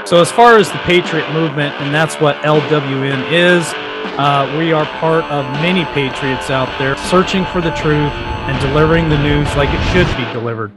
So as far as the Patriot movement, and that's what LWN is, we are part of many patriots out there searching for the truth and delivering the news like it should be delivered.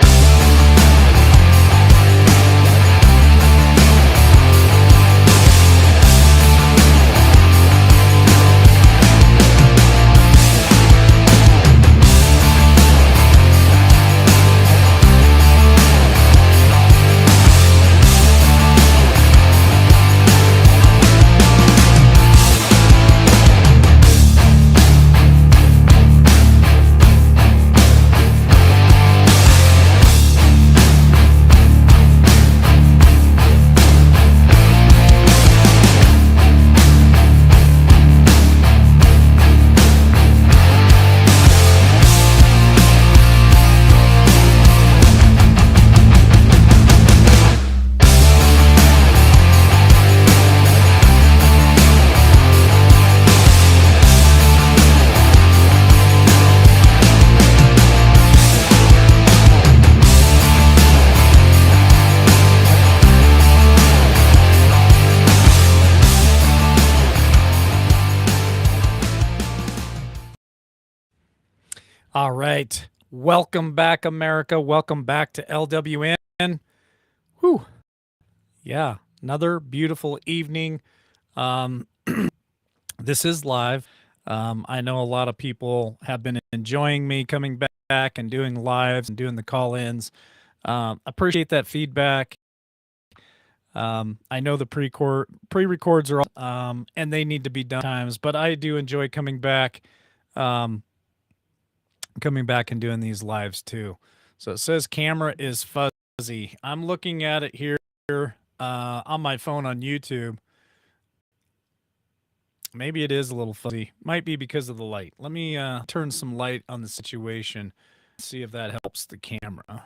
All right. Welcome back, America. Welcome back to LWN. Whew. Yeah, another beautiful evening. This is live. I know a lot of people have been enjoying me coming back and doing lives and doing the call-ins. Appreciate that feedback. I know the pre-records are and they need to be done times, but I do enjoy coming back and doing these lives too. So it says camera is fuzzy. I'm looking at it here on my phone on YouTube. Maybe it is a little fuzzy. Might be because of the light. Let me turn some light on the situation. See if that helps the camera.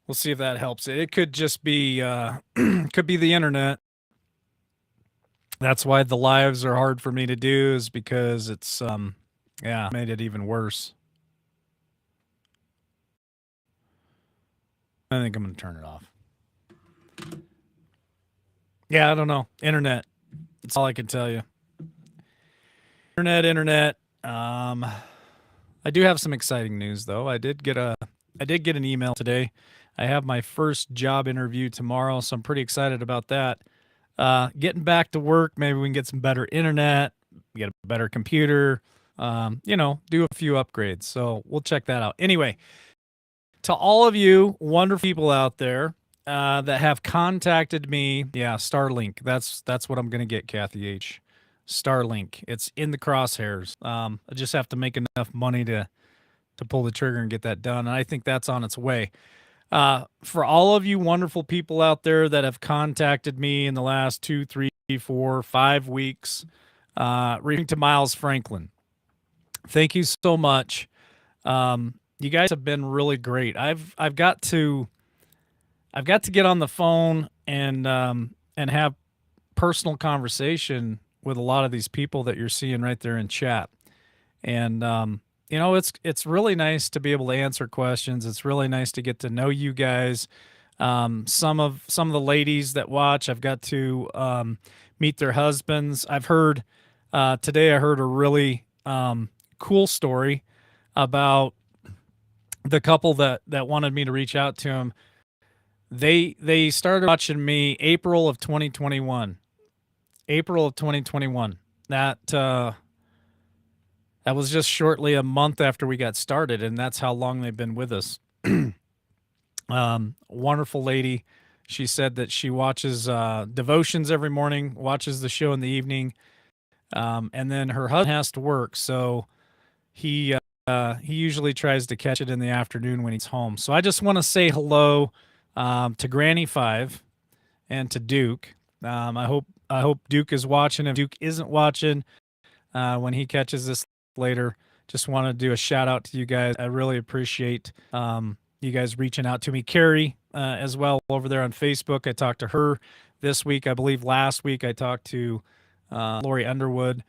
We'll see if that helps it. It could just be could be the internet. That's why the lives are hard for me to do, is because it's yeah, made it even worse. I think I'm going to turn it off. Yeah, I don't know. Internet. That's all I can tell you. Internet. I do have some exciting news though. I did get an email today. I have my first job interview tomorrow, so I'm pretty excited about that. Getting back to work, maybe we can get some better internet, get a better computer, do a few upgrades. So we'll check that out. Anyway, to all of you wonderful people out there that have contacted me, yeah, Starlink. That's what I'm going to get, Kathy H. Starlink. It's in the crosshairs. I just have to make enough money to pull the trigger and get that done. And I think that's on its way. For all of you wonderful people out there that have contacted me in the last 2, 3, 4, 5 weeks, reading to Miles Franklin, thank you so much. You guys have been really great. I've got to get on the phone and have personal conversation with a lot of these people that you're seeing right there in chat. And it's really nice to be able to answer questions. It's really nice to get to know you guys. Some of the ladies that watch, I've got to meet their husbands. I've heard today, I heard a really cool story about the couple that wanted me to reach out to them. They started watching me April of 2021. April of 2021. That was just shortly a month after we got started, and that's how long they've been with us. Wonderful lady. She said that she watches devotions every morning, watches the show in the evening, and then her husband has to work, so he usually tries to catch it in the afternoon when he's home. So I just want to say hello to Granny Five and to Duke. I hope Duke is watching. If Duke isn't watching, when he catches this later, just want to do a shout out to you guys. I really appreciate you guys reaching out to me. Carrie as well over there on Facebook. I talked to her this week. I believe last week I talked to Lori Underwood.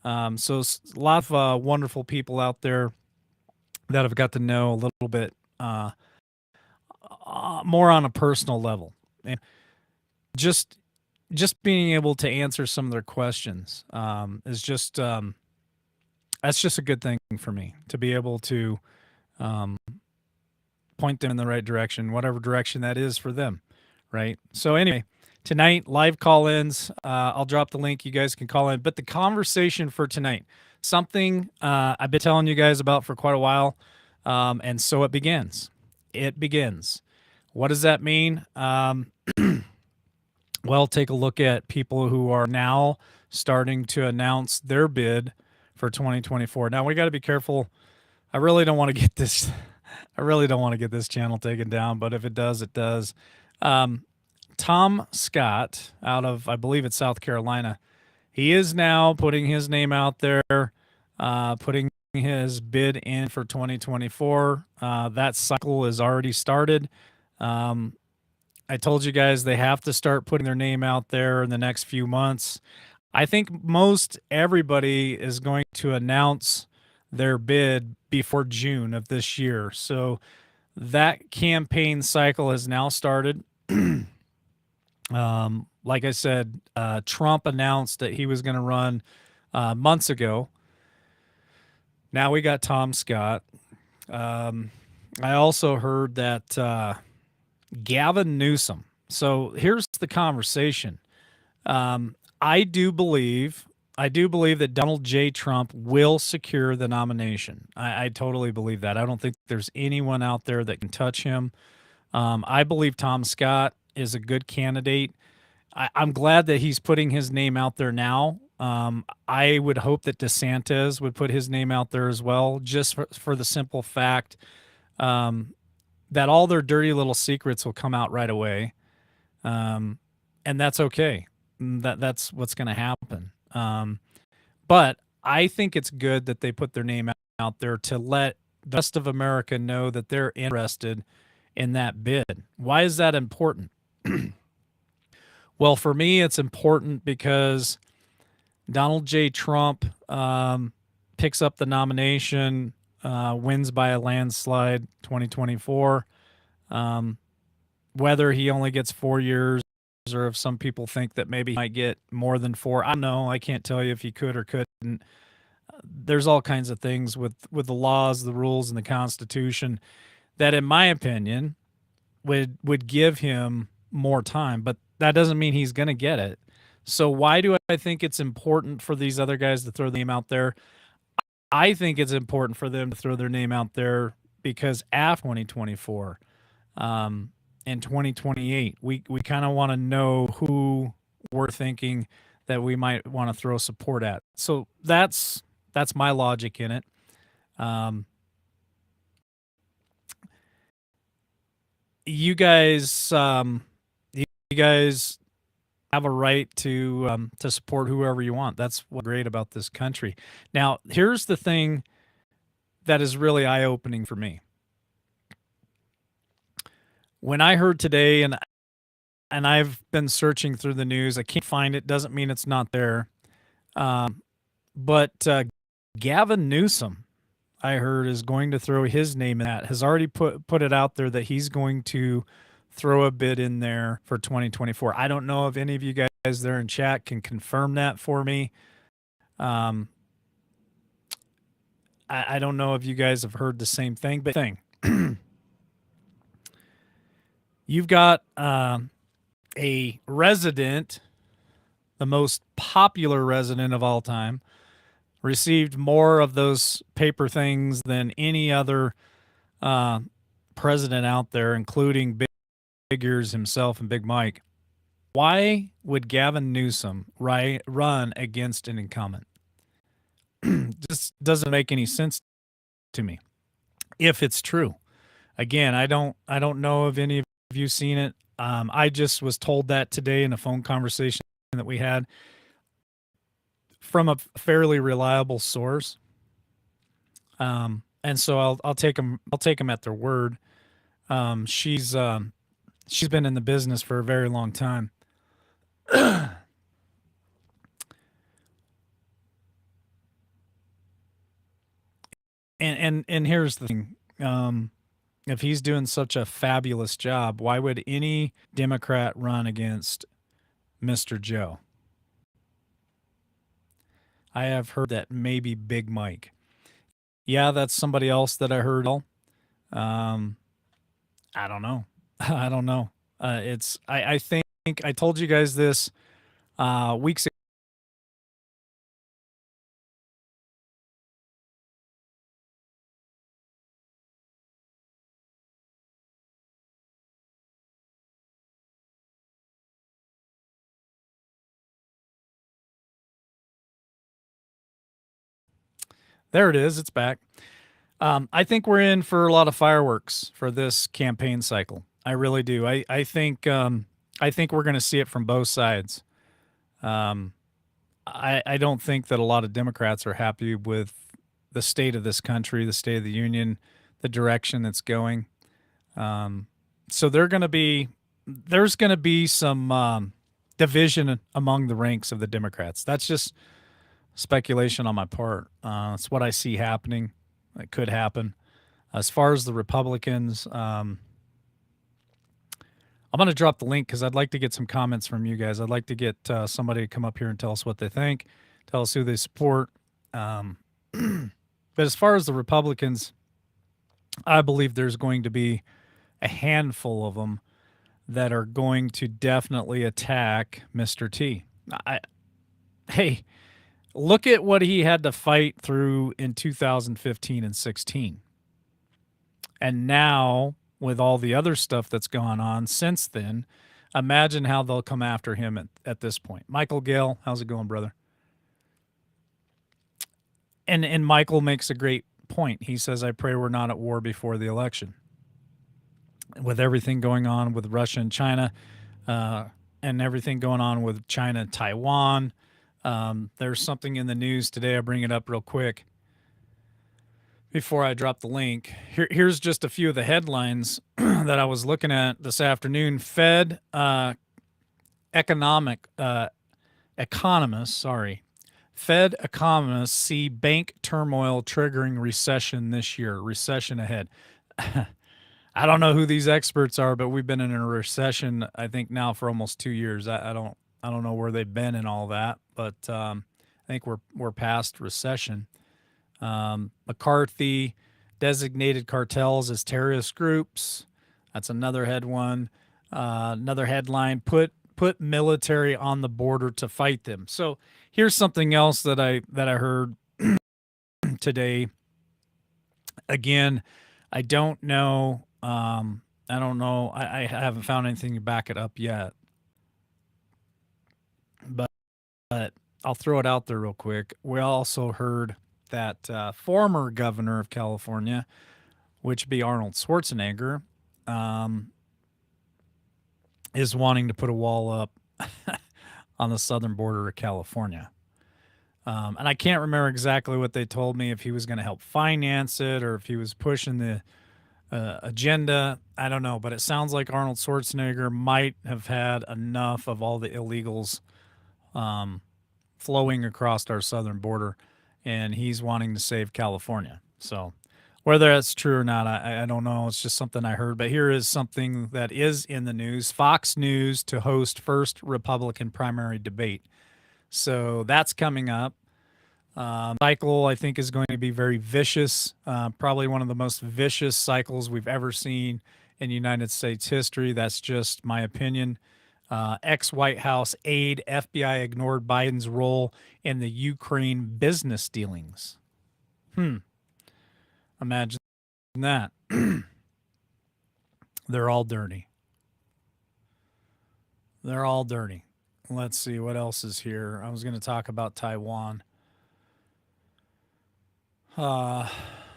So a lot of wonderful people out there that I've got to know a little bit more on a personal level. And just being able to answer some of their questions is just that's just a good thing for me to be able to um, point them in the right direction, whatever direction that is for them, right? So anyway, tonight live call-ins. I'll drop the link. You guys can call in. But the conversation for tonight, something I've been telling you guys about for quite a while, and so it begins. It begins. What does that mean? Well, take a look at people who are now starting to announce their bid for 2024. Now we got to be careful. I really don't want to get this. I really don't want to get this channel taken down, but if it does, it does. Tom Scott out of, I believe it's South Carolina. He is now putting his name out there, putting his bid in for 2024. That cycle is already started. I told you guys they have to start putting their name out there in the next few months. I think most everybody is going to announce their bid before June of this year. So that campaign cycle has now started. Like I said, Trump announced that he was going to run months ago. Now we got Tom Scott. I also heard that Gavin Newsom. So here's the conversation. I do believe that Donald J. Trump will secure the nomination. I totally believe that. I don't think there's anyone out there that can touch him. I believe Tom Scott is a good candidate. I'm glad that he's putting his name out there now. I would hope that DeSantis would put his name out there as well, just for the simple fact that all their dirty little secrets will come out right away. And that's okay. That's what's going to happen. But I think it's good that they put their name out there to let the rest of America know that they're interested in that bid. Why is that important? Well, for me, it's important because Donald J. Trump picks up the nomination, wins by a landslide 2024. Whether he only gets 4 years or if some people think that maybe he might get more than 4, I don't know. I can't tell you if he could or couldn't. There's all kinds of things with the laws, the rules, and the Constitution that, in my opinion, would give him more time. But that doesn't mean he's going to get it. So why do I think it's important for these other guys to throw their name out there? I think it's important for them to throw their name out there because after 2024 and 2028, we kind of want to know who we're thinking that we might want to throw support at. So that's my logic in it. You guys have a right to support whoever you want. That's what's great about this country. Now, here's the thing that is really eye-opening for me. When I heard today, and I've been searching through the news, I can't find it. Doesn't mean it's not there. But Gavin Newsom, I heard, is going to throw his name in that. Has already put it out there that he's going to throw a bid in there for 2024. I don't know if any of you guys there in chat can confirm that for me. I don't know if you guys have heard the same thing, but you've got a resident, the most popular resident of all time, received more of those paper things than any other president out there, including Big Ears himself and Big Mike. Why would Gavin Newsom run against an incumbent? Just doesn't make any sense to me. If it's true, again, I don't know if any of you seen it. I just was told that today in a phone conversation that we had from a fairly reliable source. And so I'll take them at their word. She's been in the business for a very long time. And here's the thing. If he's doing such a fabulous job, why would any Democrat run against Mr. Joe? I have heard that maybe Big Mike. Yeah, that's somebody else that I heard. Um, I don't know. I don't know. I think I told you guys this weeks ago. There it is. It's back. I think we're in for a lot of fireworks for this campaign cycle. I really do. I think we're going to see it from both sides. Um, I don't think that a lot of Democrats are happy with the state of this country, the state of the union, the direction it's going. So there's going to be some division among the ranks of the Democrats. That's just speculation on my part. It's what I see happening. It could happen. As far as the Republicans, I'm going to drop the link because I'd like to get some comments from you guys. I'd like to get somebody to come up here and tell us what they think, tell us who they support. But as far as the Republicans, I believe there's going to be a handful of them that are going to definitely attack Mr. T. Hey, look at what he had to fight through in 2015 and 16. And now, with all the other stuff that's gone on since then, imagine how they'll come after him at this point. Michael Gale, how's it going, brother? And Michael makes a great point. He says, I pray we're not at war before the election. With everything going on with Russia and China, and everything going on with China and Taiwan, there's something in the news today. I'll bring it up real quick before I drop the link. Here's just a few of the headlines that I was looking at this afternoon. Fed Fed economists see bank turmoil triggering recession this year. Recession ahead. I don't know who these experts are, but we've been in a recession, I think, now for almost 2 years. I don't know where they've been in all that, but I think we're past recession. McCarthy designated cartels as terrorist groups. That's another headline. Put military on the border to fight them. So here's something else that I heard today. Again, I don't know. I haven't found anything to back it up yet. But I'll throw it out there real quick. We also heard that former governor of California, which be Arnold Schwarzenegger, is wanting to put a wall up on the southern border of California. And I can't remember exactly what they told me, if he was going to help finance it or if he was pushing the agenda. I don't know, but it sounds like Arnold Schwarzenegger might have had enough of all the illegals flowing across our southern border, and he's wanting to save California. So whether that's true or not, I don't know. It's just something I heard. But here is something that is in the news. Fox News to host first Republican primary debate. So that's coming up. Cycle, I think, is going to be very vicious. Probably one of the most vicious cycles we've ever seen in United States history. That's just my opinion. Ex-White House aide, FBI ignored Biden's role in the Ukraine business dealings. Imagine that. They're all dirty. They're all dirty. Let's see what else is here. I was going to talk about Taiwan.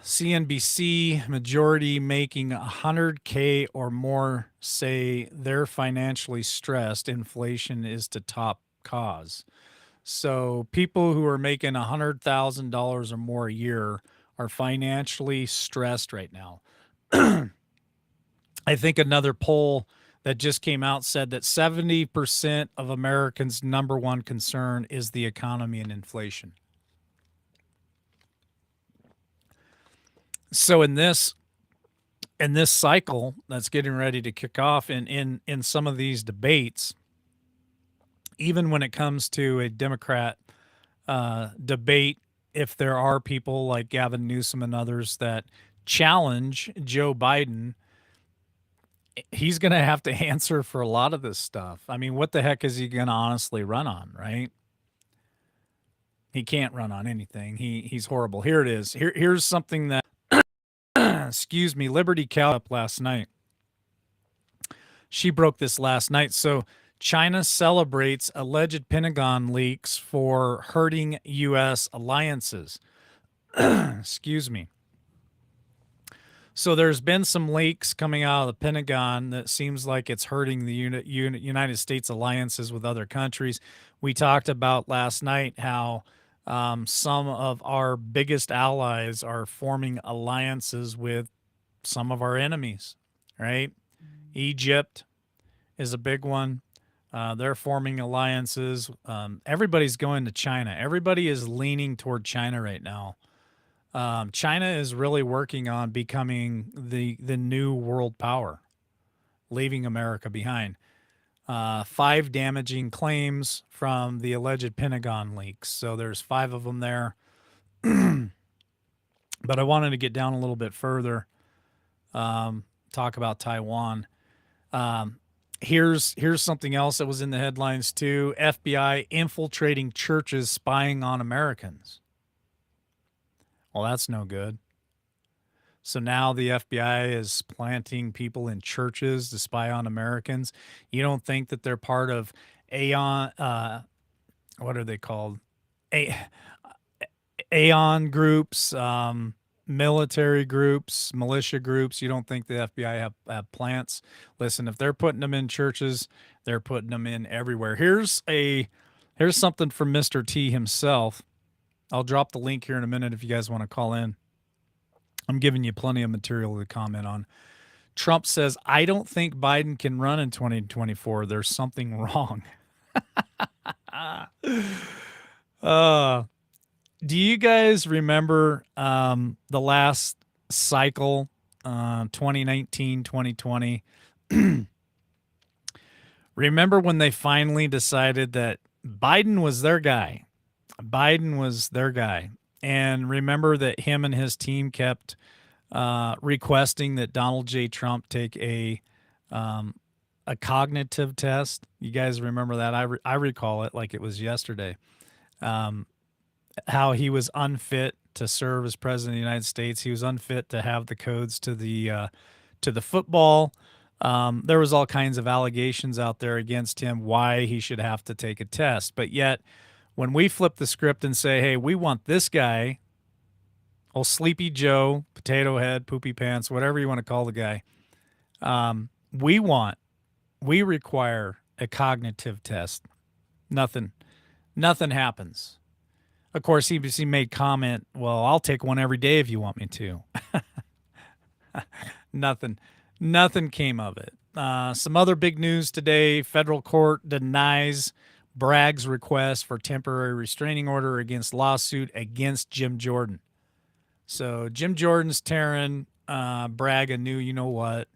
CNBC majority making 100K or more say they're financially stressed. Inflation is the top cause. So people who are making $100,000 or more a year are financially stressed right now. I think another poll that just came out said that 70% of Americans' number one concern is the economy and inflation. So in this And this cycle that's getting ready to kick off in some of these debates, even when it comes to a Democrat debate, if there are people like Gavin Newsom and others that challenge Joe Biden, he's going to have to answer for a lot of this stuff. I mean, what the heck is he going to honestly run on, right? He can't run on anything. He's horrible. Here it is. Here's something that excuse me, Liberty Cow up last night. She broke this last night. So China celebrates alleged Pentagon leaks for hurting U.S. alliances. Excuse me. So there's been some leaks coming out of the Pentagon that seems like it's hurting the United States alliances with other countries. We talked about last night how some of our biggest allies are forming alliances with some of our enemies, right? Egypt is a big one. They're forming alliances. Everybody's going to China. Everybody is leaning toward China right now. China is really working on becoming the new world power, leaving America behind. 5 damaging claims from the alleged Pentagon leaks. So there's 5 of them there. But I wanted to get down a little bit further, talk about Taiwan. Here's something else that was in the headlines too. FBI infiltrating churches, spying on Americans. Well, that's no good. So now the FBI is planting people in churches to spy on Americans. You don't think that they're part of Aeon? What are they called? Aeon groups, military groups, militia groups. You don't think the FBI have plants? Listen, if they're putting them in churches, they're putting them in everywhere. Here's something from Mr. T himself. I'll drop the link here in a minute if you guys want to call in. I'm giving you plenty of material to comment on. Trump says, I don't think Biden can run in 2024. There's something wrong. Do you guys remember the last cycle, 2019, 2020? Remember when they finally decided that Biden was their guy? Biden was their guy. And remember that him and his team kept requesting that Donald J. Trump take a cognitive test. You guys remember that? I recall it like it was yesterday. How he was unfit to serve as president of the United States. He was unfit to have the codes to the football. There was all kinds of allegations out there against him why he should have to take a test. But yet, when we flip the script and say, hey, we want this guy, old Sleepy Joe, Potato Head, Poopy Pants, whatever you want to call the guy, we require a cognitive test. Nothing happens. Of course, he made comment, well, I'll take one every day if you want me to. Nothing came of it. Some other big news today. Federal court denies Bragg's request for temporary restraining order against lawsuit against Jim Jordan. So Jim Jordan's tearing Bragg a new you-know-what.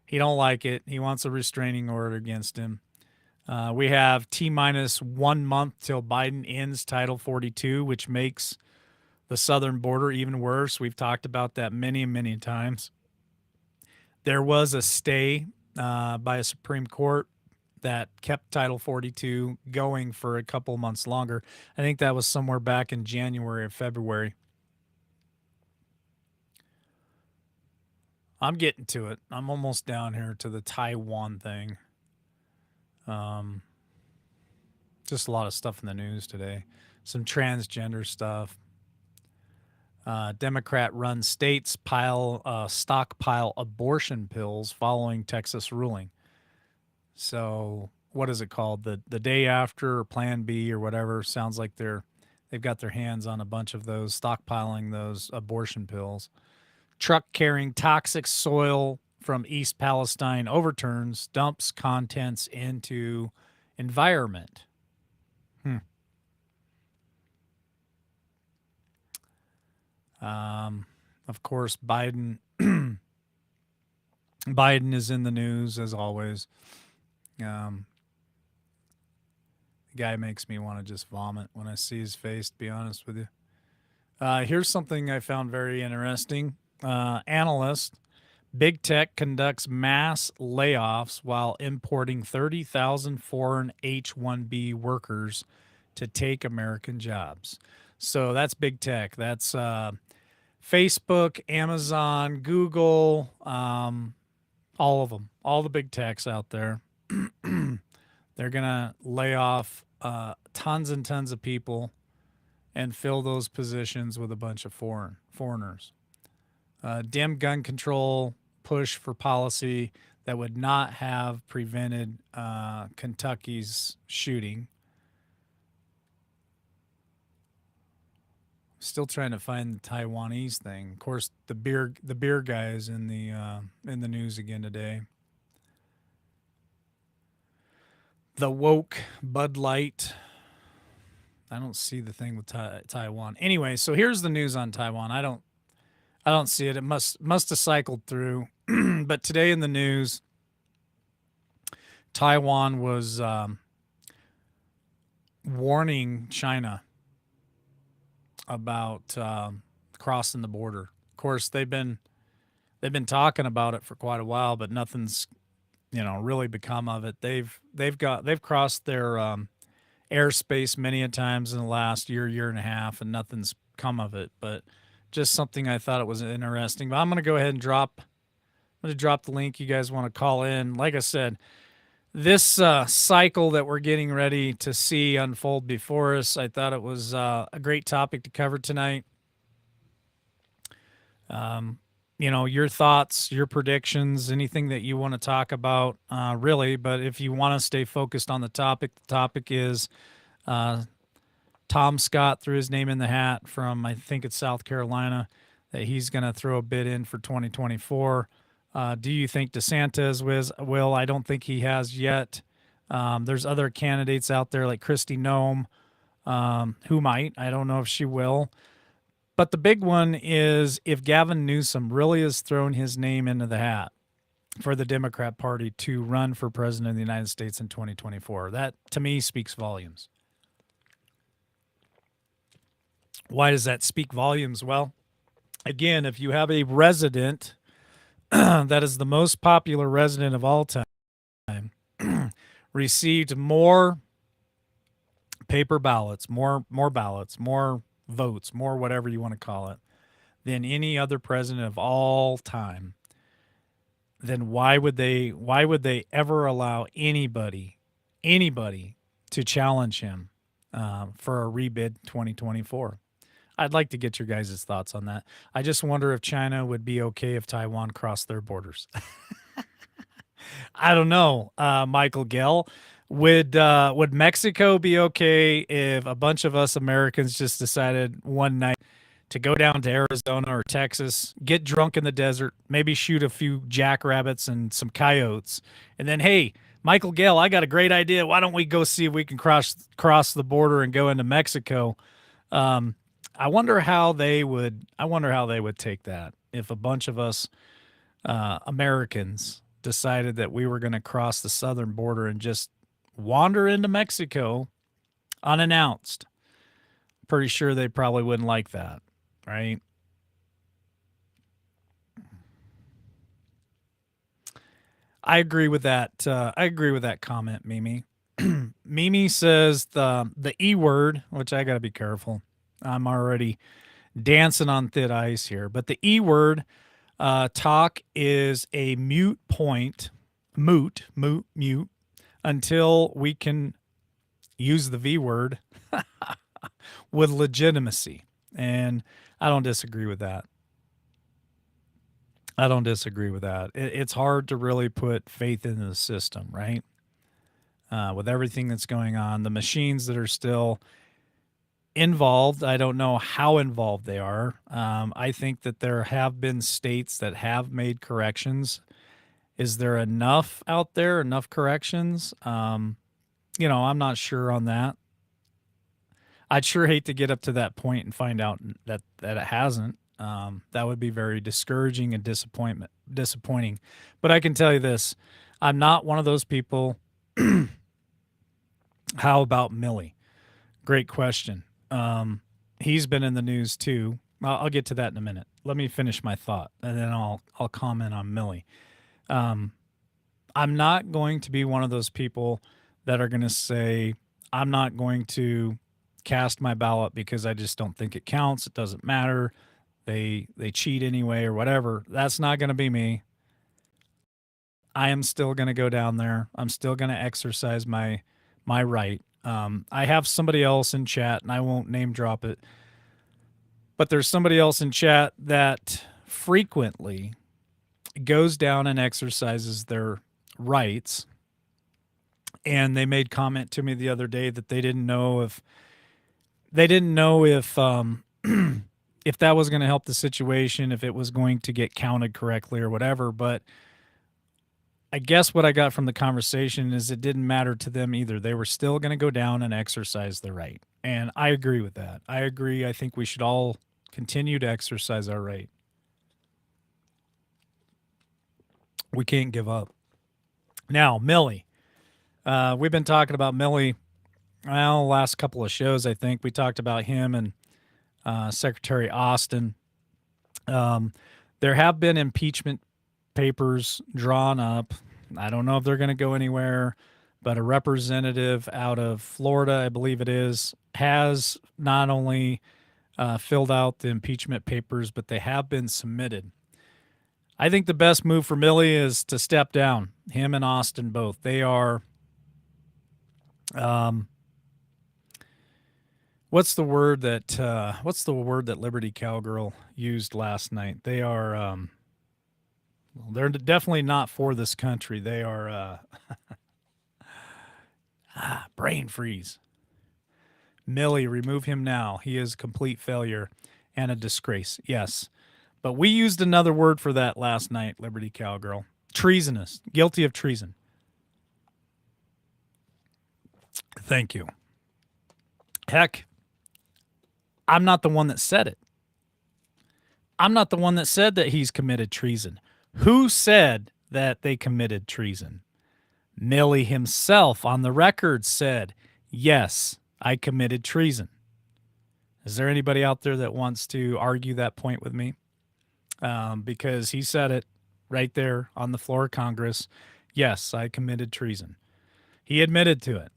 He don't like it. He wants a restraining order against him. We have T-minus 1 month till Biden ends Title 42, which makes the southern border even worse. We've talked about that many, many times. There was a stay by a Supreme Court that kept Title 42 going for a couple months longer. I think that was somewhere back in January or February. I'm getting to it. I'm almost down here to the Taiwan thing. Just a lot of stuff in the news today. Some transgender stuff. Democrat-run states stockpile abortion pills following Texas ruling. So what is it called? The day after, or Plan B or whatever. Sounds like they've got their hands on a bunch of those, stockpiling those abortion pills. Truck carrying toxic soil from East Palestine overturns, dumps contents into environment. Of course, Biden Biden is in the news as always. Um, the guy makes me want to just vomit when I see his face, to be honest with you. Here's something I found very interesting. Analyst: Big tech conducts mass layoffs while importing 30,000 foreign H-1B workers to take American jobs. So that's big tech. That's Facebook, Amazon, Google, all of them, all the big techs out there. They're going to lay off tons and tons of people and fill those positions with a bunch of foreigners. Dim gun control push for policy that would not have prevented Kentucky's shooting. Still trying to find the Taiwanese thing. Of course, the beer guy is in the news again today. The woke Bud Light. I don't see the thing with Taiwan. Anyway, so here's the news on Taiwan. I don't see it. It must have cycled through. But today in the news, Taiwan was warning China about crossing the border. Of course, they've been talking about it for quite a while, but nothing's really become of it. They've crossed their airspace many a times in the last year and a half, and nothing's come of it. But just something I thought it was interesting. But I'm going to go ahead and drop the link. You guys want to call in? Like I said, this cycle that we're getting ready to see unfold before us, I thought it was a great topic to cover tonight. Your thoughts, your predictions, anything that you want to talk about, really. But if you want to stay focused on the topic is Tom Scott threw his name in the hat from, I think it's South Carolina, that he's going to throw a bid in for 2024. Do you think DeSantis will? I don't think he has yet. There's other candidates out there like Kristi Noem, who might. I don't know if she will. But the big one is if Gavin Newsom really has thrown his name into the hat for the Democrat Party to run for president of the United States in 2024. That, to me, speaks volumes. Why does that speak volumes? Well, again, if you have a resident that is the most popular resident of all time, received more paper ballots, more ballots, more votes, more whatever you want to call it, than any other president of all time, then why would they ever allow anybody to challenge him for a rebid 2024? I'd like to get your guys' thoughts on that. I just wonder if China would be okay if Taiwan crossed their borders. I don't know, Michael Gell. Would Mexico be okay if a bunch of us Americans just decided one night to go down to Arizona or Texas, get drunk in the desert, maybe shoot a few jackrabbits and some coyotes, and then, hey, Michael Gale, I got a great idea. Why don't we go see if we can cross the border and go into Mexico? I wonder how they would. Take that if a bunch of us Americans decided that we were going to cross the southern border and just wander into Mexico unannounced. Pretty sure they probably wouldn't like that, right? I agree with that. I agree with that comment, Mimi. Mimi says the E word, which I got to be careful. I'm already dancing on thin ice here, but the E word talk is a moot point, moot, until we can use the V word with legitimacy. And I don't disagree with that. It's hard to really put faith into the system, right? With everything that's going on, the machines that are still involved, I don't know how involved they are. I think that there have been states that have made corrections. Is there enough out there, enough corrections? I'm not sure on that. I'd sure hate to get up to that point and find out that it hasn't. That would be very discouraging and disappointing. But I can tell you this: I'm not one of those people. How about Millie? Great question. He's been in the news too. I'll get to that in a minute. Let me finish my thought, and then I'll comment on Millie. Um, I'm not going to be one of those people that are going to say I'm not going to cast my ballot because I just don't think it counts. It doesn't matter. They cheat anyway or whatever. That's not going to be me. I am still going to go down there. I'm still going to exercise my right. I have somebody else in chat, and I won't name drop it, but there's somebody else in chat that frequently goes down and exercises their rights. And they made comment to me the other day that they didn't know if if that was going to help the situation, if it was going to get counted correctly or whatever. But I guess what I got from the conversation is it didn't matter to them either. They were still going to go down and exercise their right. And I agree with that. I agree. I think we should all continue to exercise our right. We can't give up. Now, Millie. We've been talking about Millie, well, last couple of shows, I think. We talked about him and Secretary Austin. There have been impeachment papers drawn up. I don't know if they're going to go anywhere, but a representative out of Florida, I believe it is, has not only filled out the impeachment papers, but they have been submitted. I think the best move for Millie is to step down. Him and Austin both. They are, what's the word that Liberty Cowgirl used last night? They are, well, they're definitely not for this country. They are brain freeze. Millie, remove him now. He is a complete failure and a disgrace. Yes. But we used another word for that last night, Liberty Cowgirl. Treasonous. Guilty of treason. Thank you. Heck, I'm not the one that said it. I'm not the one that said that he's committed treason. Who said that they committed treason? Millie himself on the record said, yes, I committed treason. Is there anybody out there that wants to argue that point with me? Because he said it right there on the floor of Congress. Yes, I committed treason. He admitted to it.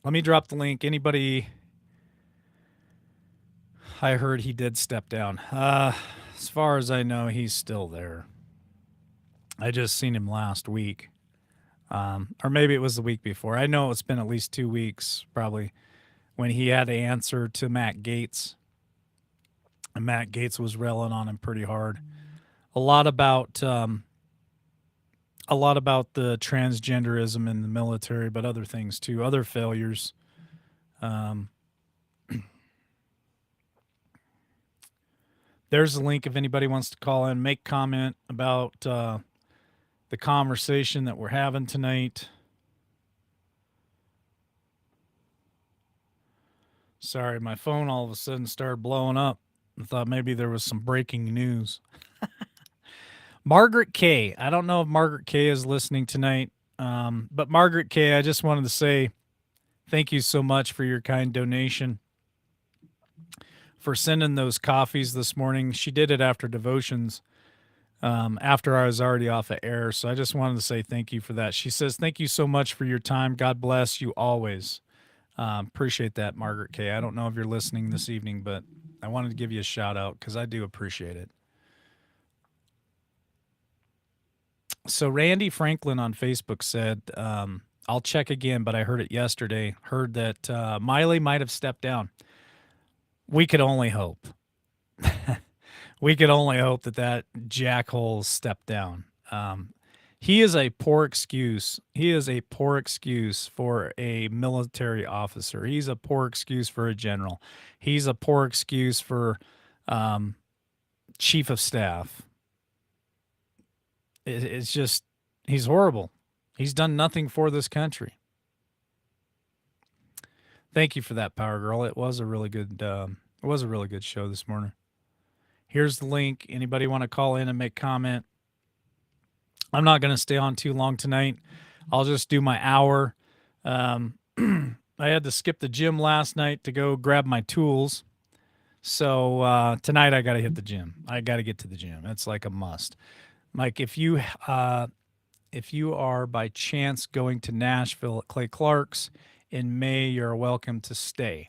Let me drop the link. Anybody? I heard he did step down. As far as I know, he's still there. I just seen him last week. Or maybe it was the week before. I know it's been at least 2 weeks, probably, when he had to answer to Matt Gaetz. And Matt Gaetz was railing on him pretty hard. A lot about the transgenderism in the military, but other things too, other failures. There's a link if anybody wants to call in, make comment about the conversation that we're having tonight. Sorry, my phone all of a sudden started blowing up. I thought maybe there was some breaking news. Margaret K. I don't know if Margaret K. is listening tonight, but Margaret K., I just wanted to say thank you so much for your kind donation, for sending those coffees this morning. She did it after devotions, after I was already off of air. So I just wanted to say thank you for that. She says, thank you so much for your time. God bless you always. Appreciate that, Margaret K. I don't know if you're listening this evening, but I wanted to give you a shout out because I do appreciate it. So Randy Franklin on Facebook said, I'll check again, but I heard it yesterday. Heard that Miley might have stepped down. We could only hope. We could only hope that jackhole stepped down. He is a poor excuse. He is a poor excuse for a military officer. He's a poor excuse for a general. He's a poor excuse for chief of staff. It's just, he's horrible. He's done nothing for this country. Thank you for that, Power Girl. It was a really good show this morning. Here's the link. Anybody want to call in and make comment? I'm not going to stay on too long tonight. I'll just do my hour. Um, I had to skip the gym last night to go grab my tools. So tonight I got to hit the gym. I got to get to the gym. It's like a must. Mike, if you are by chance going to Nashville at Clay Clark's in May, you're welcome to stay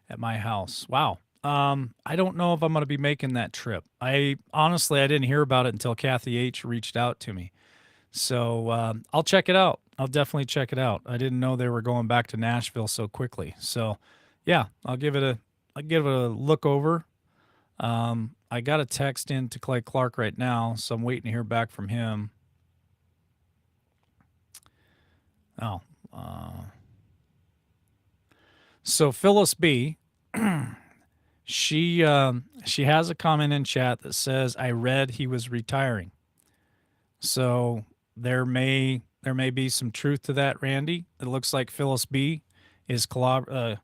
at my house. Wow. I don't know if I'm going to be making that trip. I honestly I didn't hear about it until Kathy H reached out to me. So I'll check it out. I'll definitely check it out. I didn't know they were going back to Nashville so quickly. So yeah, I'll give it a look over. I got a text in to Clay Clark right now, so I'm waiting to hear back from him. Oh, so Phyllis B, she has a comment in chat that says, "I read he was retiring." So there may be some truth to that, Randy. It looks like Phyllis B is corroborating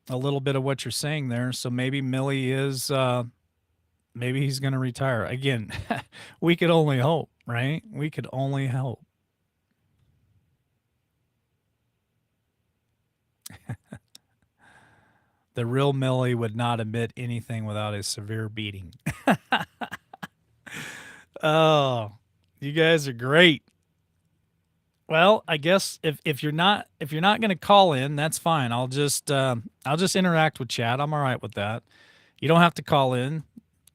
a little bit of what you're saying there. So maybe Millie is maybe he's going to retire again. We could only hope, right? We could only hope. The real Millie would not admit anything without a severe beating. Oh, you guys are great. Well, I guess if you're not going to call in, that's fine. I'll just interact with chat. I'm all right with that. You don't have to call in.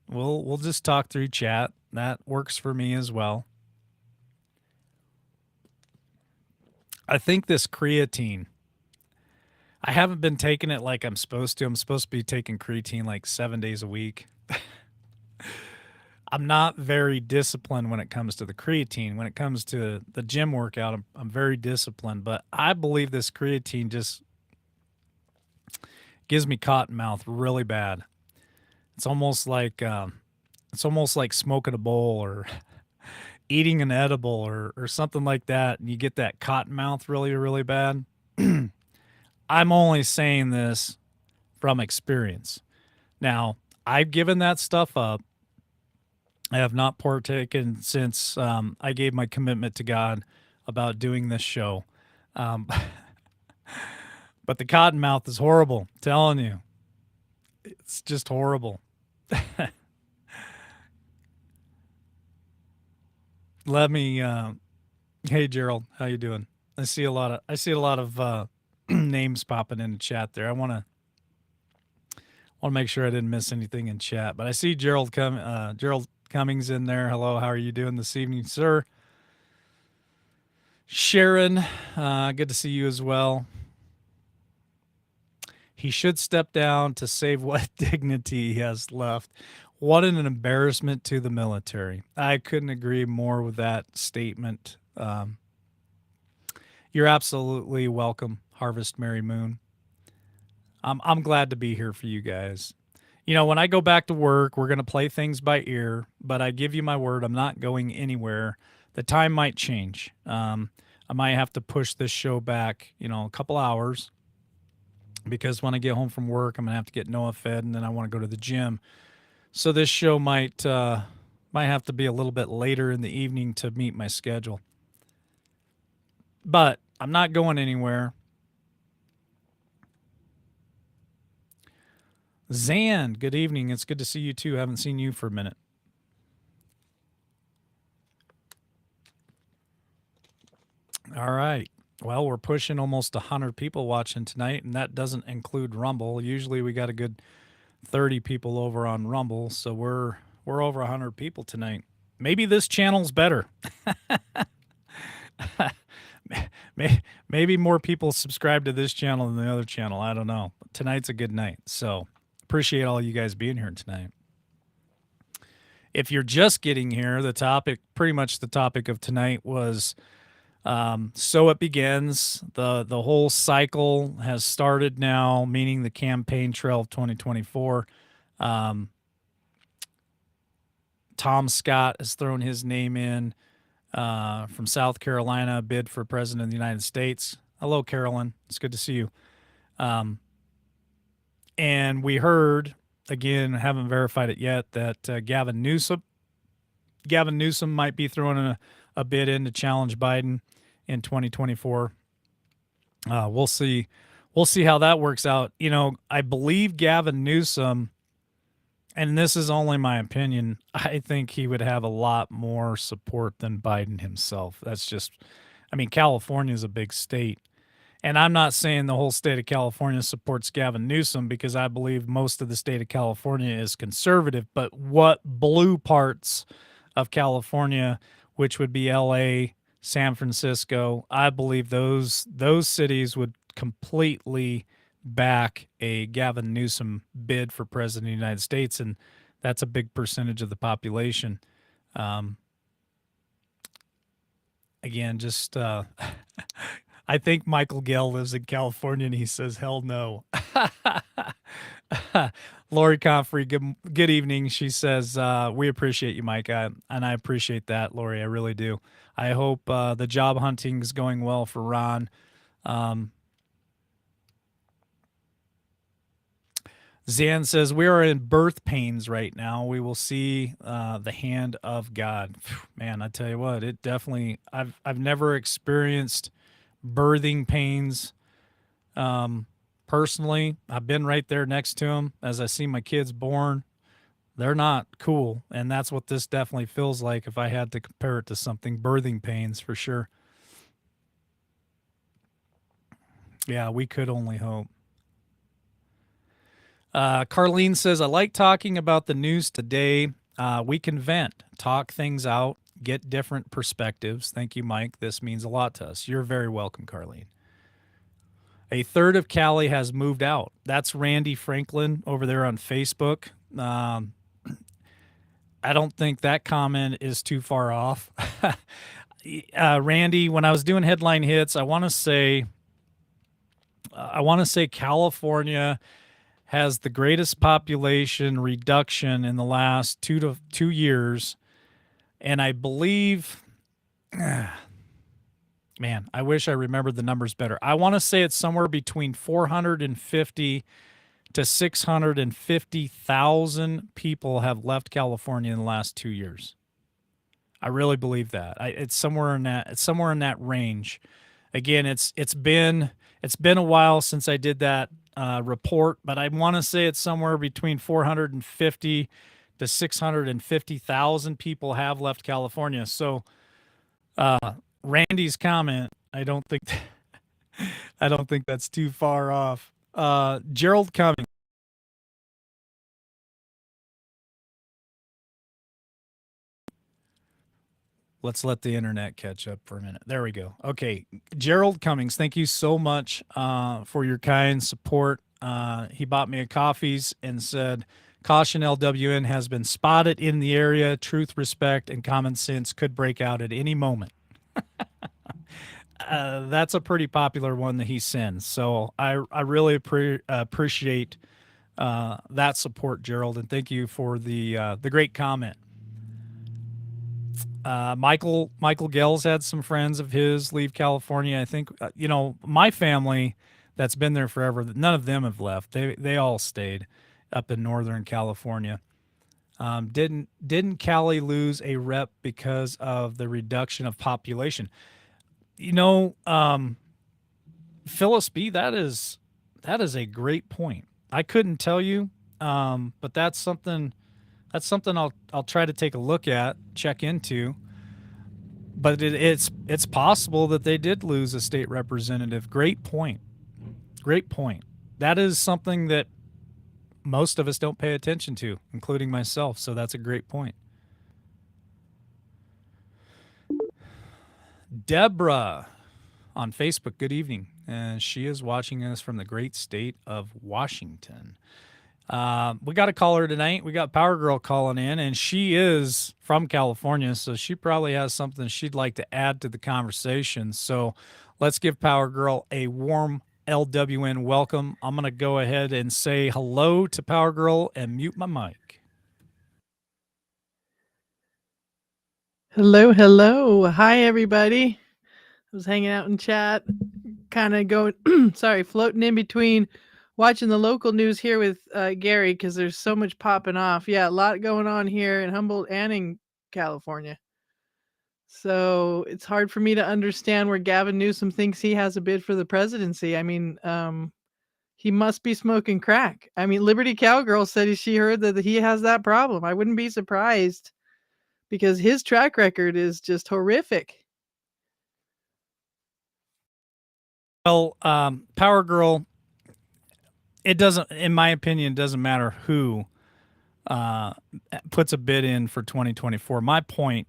We'll just talk through chat. That works for me as well. I think this creatine, I haven't been taking it like I'm supposed to. I'm supposed to be taking creatine like 7 days a week. I'm not very disciplined when it comes to the creatine. When it comes to the gym workout, I'm very disciplined. But I believe this creatine just gives me cotton mouth really bad. It's almost like smoking a bowl or eating an edible or something like that, and you get that cotton mouth really really bad. I'm only saying this from experience. Now, I've given that stuff up. I have not partaken since I gave my commitment to God about doing this show. Um, but the cottonmouth is horrible, I'm telling you. It's just horrible. Let me hey Gerald, how you doing? I see a lot of names popping in the chat there. I want to make sure I didn't miss anything in chat. But I see Gerald Cummings in there. Hello, how are you doing this evening, sir? Sharon, good to see you as well. He should step down to save what dignity he has left. What an embarrassment to the military. I couldn't agree more with that statement. You're absolutely welcome, Harvest Mary Moon. I'm glad to be here for you guys. You know, when I go back to work, we're going to play things by ear, but I give you my word, I'm not going anywhere. The time might change. I might have to push this show back, a couple hours because when I get home from work, I'm going to have to get Noah fed and then I want to go to the gym. So this show might have to be a little bit later in the evening to meet my schedule. But I'm not going anywhere. Zan, good evening. It's good to see you too. Haven't seen you for a minute. All right. Well, we're pushing almost 100 people watching tonight, and that doesn't include Rumble. Usually we got a good 30 people over on Rumble, so we're over 100 people tonight. Maybe this channel's better. Maybe more people subscribe to this channel than the other channel. I don't know. But tonight's a good night, so appreciate all you guys being here tonight. If you're just getting here, pretty much the topic of tonight was so it begins. The whole cycle has started now, meaning the campaign trail of 2024. Tom Scott has thrown his name in from South Carolina, bid for president of the United States. Hello, Carolyn. It's good to see you. And we heard again, haven't verified it yet, that Gavin Newsom might be throwing a bid in to challenge Biden in 2024. We'll see. We'll see how that works out. I believe Gavin Newsom, and this is only my opinion, I think he would have a lot more support than Biden himself. That's just, California is a big state. And I'm not saying the whole state of California supports Gavin Newsom, because I believe most of the state of California is conservative. But what blue parts of California, which would be LA, San Francisco, I believe those cities would completely back a Gavin Newsom bid for president of the United States, and that's a big percentage of the population. Again, just I think Michael Gale lives in California, and he says, hell no. Lori Comfrey, good evening. She says, we appreciate you, Mike. And I appreciate that, Lori. I really do. I hope the job hunting is going well for Ron. Zan says, we are in birth pains right now. We will see the hand of God. Man, I tell you what, it definitely, I've never experienced birthing pains personally. I've been right there next to them as I see my kids born. They're not cool, and that's what this definitely feels like if I had to compare it to something. Birthing pains, for sure. Yeah, we could only hope. Carlene says, I like talking about the news today. We can vent, talk things out, get different perspectives. Thank you, Mike. This means a lot to us. You're very welcome, Carlene. A third of Cali has moved out. That's Randy Franklin over there on Facebook. I don't think that comment is too far off. Randy, when I was doing headline hits, I want to say California has the greatest population reduction in the last 2 years. And I believe, man, I wish I remembered the numbers better. I want to say it's somewhere between 450 to 650,000 people have left California in the last 2 years. I really believe that. It's somewhere in that range. Again, it's been a while since I did that report, but I want to say it's somewhere between 450 to 650,000 people have left California. So, Randy's comment, I don't think that's too far off. Gerald Cummings. Let's let the internet catch up for a minute. There we go. Okay. Gerald Cummings, thank you so much for your kind support. He bought me a coffees and said, caution, LWN has been spotted in the area. Truth, respect, and common sense could break out at any moment. That's a pretty popular one that he sends. So I really appreciate that support, Gerald, and thank you for the great comment. Michael Gell's had some friends of his leave California. I think my family that's been there forever, none of them have left. They all stayed up in Northern California. Didn't Cali lose a rep because of the reduction of population? Phyllis B., that is a great point. I couldn't tell you, but that's something I'll try to take a look at, check into. But it's possible that they did lose a state representative. Great point. That is something that most of us don't pay attention to, including myself. So that's a great point. Deborah on Facebook, good evening. And she is watching us from the great state of Washington. We got a caller tonight. We got Power Girl calling in, and she is from California, so she probably has something she'd like to add to the conversation. So let's give Power Girl a warm LWN welcome. I'm going to go ahead and say hello to Power Girl and mute my mic. Hello. Hi, everybody. I was hanging out in chat, kind of going, floating in between watching the local news here with Gary because there's so much popping off. Yeah, a lot going on here in Humboldt and in California. So it's hard for me to understand where Gavin Newsom thinks he has a bid for the presidency. I mean, he must be smoking crack. I mean, Liberty Cowgirl said she heard that he has that problem. I wouldn't be surprised because his track record is just horrific. Well, Power Girl, it doesn't, in my opinion, doesn't matter who puts a bid in for 2024. My point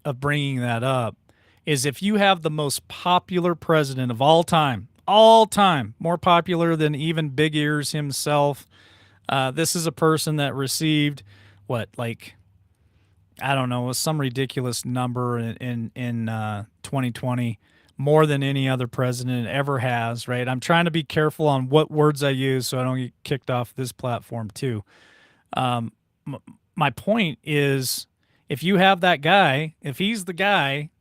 of bringing that up is if you have the most popular president of all time, more popular than even Big Ears himself, this is a person that received what, like, I don't know, some ridiculous number in 2020, more than any other president ever has, right? I'm trying to be careful on what words I use so I don't get kicked off this platform too. My point is, if you have that guy, if he's the guy,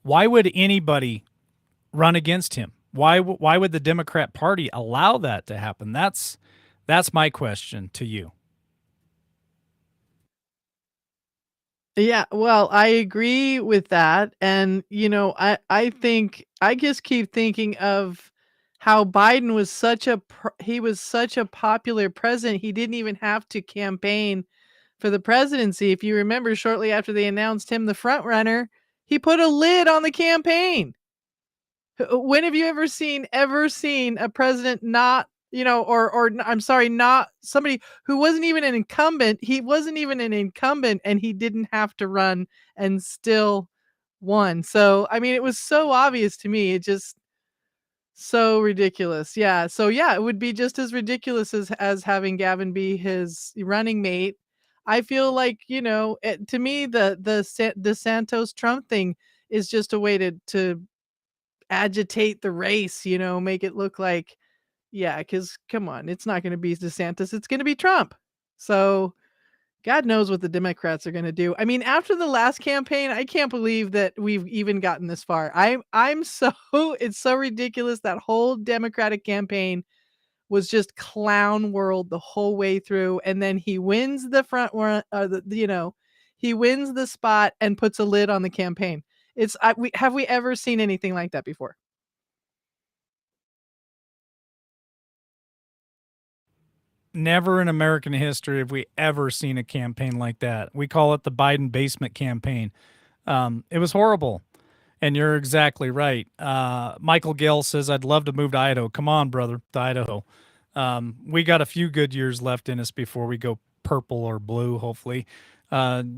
why would anybody run against him? Why would the Democrat Party allow that to happen? That's my question to you. Yeah, well, I agree with that. And, I think I just keep thinking of how Biden was he was such a popular president. He didn't even have to campaign for the presidency. If you remember, shortly after they announced him the front runner, he put a lid on the campaign. When have you ever seen a president not, I'm sorry, not somebody who wasn't even an incumbent. He wasn't even an incumbent and he didn't have to run and still won. So, I mean, it was so obvious to me. It just so ridiculous. Yeah. So yeah, it would be just as ridiculous as having Gavin be his running mate. I feel like, to me the Santos Trump thing is just a way to agitate the race, make it look like, yeah, because come on, it's not going to be DeSantis, it's going to be Trump. So God knows what the Democrats are going to do. I mean, after the last campaign, I can't believe that we've even gotten this far. I'm so it's so ridiculous. That whole Democratic campaign was just clown world the whole way through, and then he wins the front one, he wins the spot and puts a lid on the campaign. Have we ever seen anything like that before? Never in American history have we ever seen a campaign like that. We call it the Biden basement campaign. It was horrible. And you're exactly right. Michael Gale says, I'd love to move to Idaho. Come on, brother, to Idaho. We got a few good years left in us before we go purple or blue, hopefully.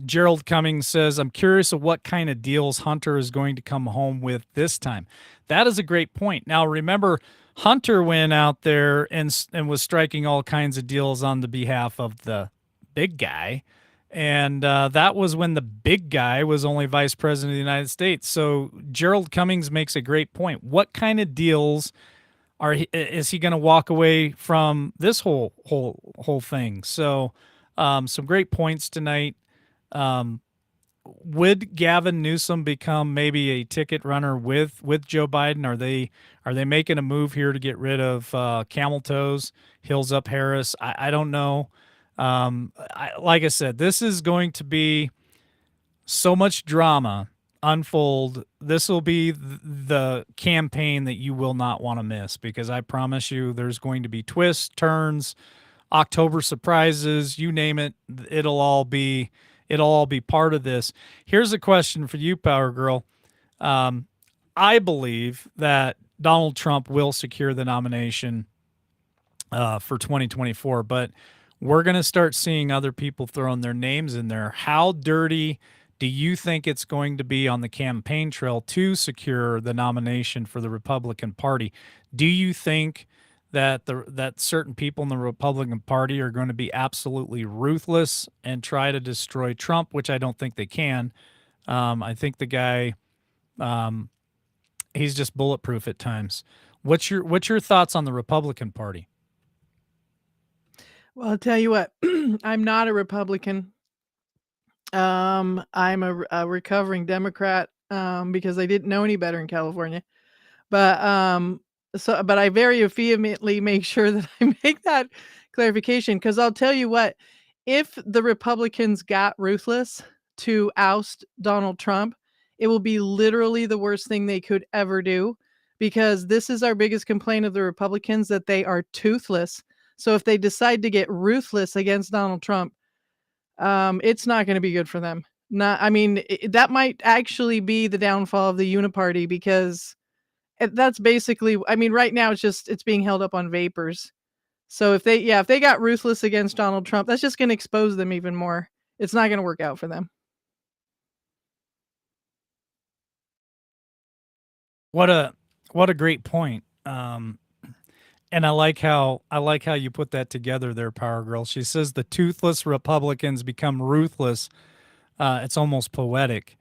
Gerald Cummings says, I'm curious of what kind of deals Hunter is going to come home with this time. That is a great point. Now, remember, Hunter went out there and was striking all kinds of deals on the behalf of the big guy. And that was when the big guy was only vice president of the United States. So Gerald Cummings makes a great point. What kind of deals is he going to walk away from this whole thing? So some great points tonight. Would Gavin Newsom become maybe a ticket runner with Joe Biden? Are they making a move here to get rid of Camel Toes, Hills Up Harris? I don't know. Like I said, this is going to be so much drama unfold. This will be the campaign that you will not want to miss, because I promise you there's going to be twists, turns, October surprises, you name it. It'll all be part of this. Here's a question for you, Power Girl. I believe that Donald Trump will secure the nomination for 2024, but we're going to start seeing other people throwing their names in there. How dirty do you think it's going to be on the campaign trail to secure the nomination for the Republican Party? Do you think that that certain people in the Republican Party are going to be absolutely ruthless and try to destroy Trump, which I don't think they can? I think the guy, he's just bulletproof at times. What's your thoughts on the Republican Party? Well, I'll tell you what, I'm not a Republican. I'm a recovering Democrat, because I didn't know any better in California. But, but I very vehemently make sure that I make that clarification, because 'cause I'll tell you what, if the Republicans got ruthless to oust Donald Trump, it will be literally the worst thing they could ever do, because this is our biggest complaint of the Republicans, that they are toothless. So if they decide to get ruthless against Donald Trump, it's not gonna be good for them. Not I mean, that might actually be the downfall of the Uniparty, because that's basically, I mean, right now it's being held up on vapors. So if they got ruthless against Donald Trump, that's just gonna expose them even more. It's not gonna work out for them. What a what a great point. And I like how you put that together there, Power Girl. She says the toothless Republicans become ruthless. It's almost poetic,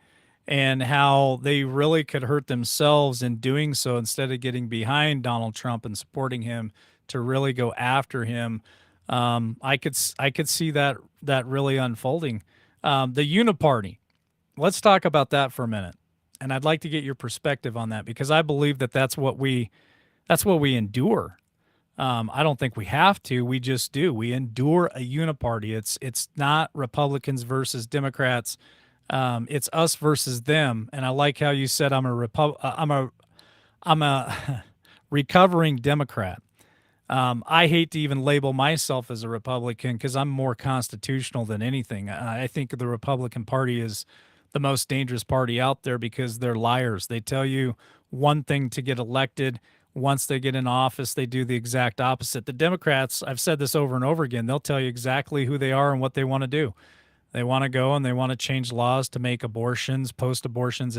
and how they really could hurt themselves in doing so instead of getting behind Donald Trump and supporting him to really go after him. I could see that really unfolding. The Uniparty. Let's talk about that for a minute, and I'd like to get your perspective on that because I believe that that's what we endure. I don't think we have to. We just do. We endure a uniparty. It's not Republicans versus Democrats. It's us versus them. And I like how you said I'm a recovering Democrat. I hate to even label myself as a Republican because I'm more constitutional than anything. I think the Republican Party is the most dangerous party out there because they're liars. They tell you one thing to get elected. Once they get in office, they do the exact opposite. The Democrats, I've said this over and over again, they'll tell you exactly who they are and what they want to do. They want to go and they want to change laws to make abortions, post abortions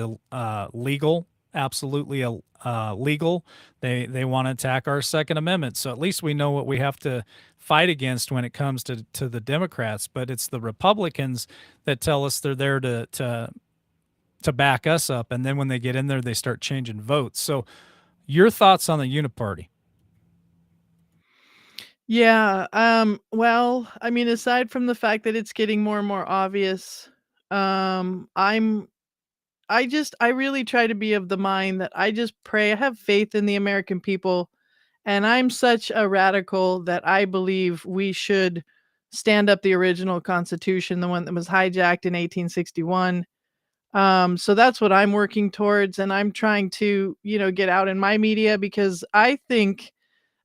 legal, absolutely legal. They want to attack our Second Amendment. So at least we know what we have to fight against when it comes to the Democrats. But it's the Republicans that tell us they're there to back us up, and then when they get in there, they start changing votes. So your thoughts on the Uniparty? Yeah, well, I mean, aside from the fact that it's getting more and more obvious, I'm I really try to be of the mind that I just pray. I have faith in the American people, and I'm such a radical that I believe we should stand up the original Constitution, the one that was hijacked in 1861. So that's what I'm working towards, and I'm trying to, get out in my media, because I think,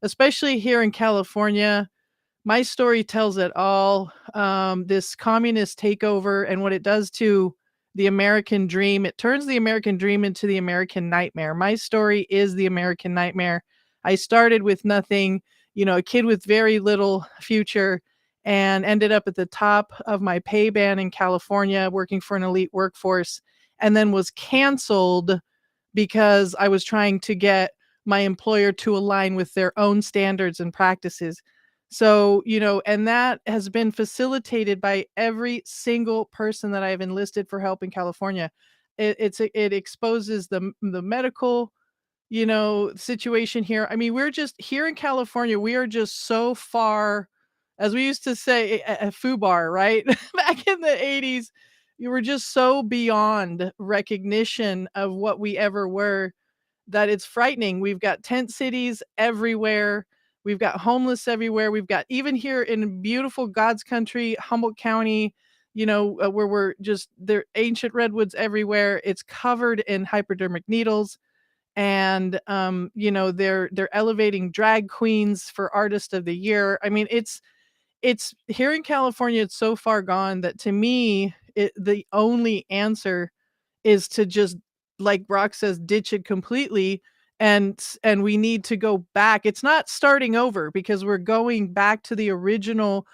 especially here in California, my story tells it all. This communist takeover and what it does to the American dream, it turns the American dream into the American nightmare. My story is the American nightmare. I started with nothing, a kid with very little future, and ended up at the top of my pay band in California working for an elite workforce, and then was canceled because I was trying to get my employer to align with their own standards and practices. So, and that has been facilitated by every single person that I've enlisted for help in California. It exposes the medical, situation here. I mean, we're just here in California. We are just so far, as we used to say, a FUBAR, right? Back in the 80s, you were just so beyond recognition of what we ever were, that it's frightening. We've got tent cities everywhere. We've got homeless everywhere. We've got, even here in beautiful God's country, Humboldt County, where we're just there, ancient redwoods everywhere. It's covered in hypodermic needles, and they're elevating drag queens for artist of the year. I mean, it's here in California. It's so far gone that, to me, the only answer is to just, like Brock says, ditch it completely, and we need to go back. It's not starting over, because we're going back to the original,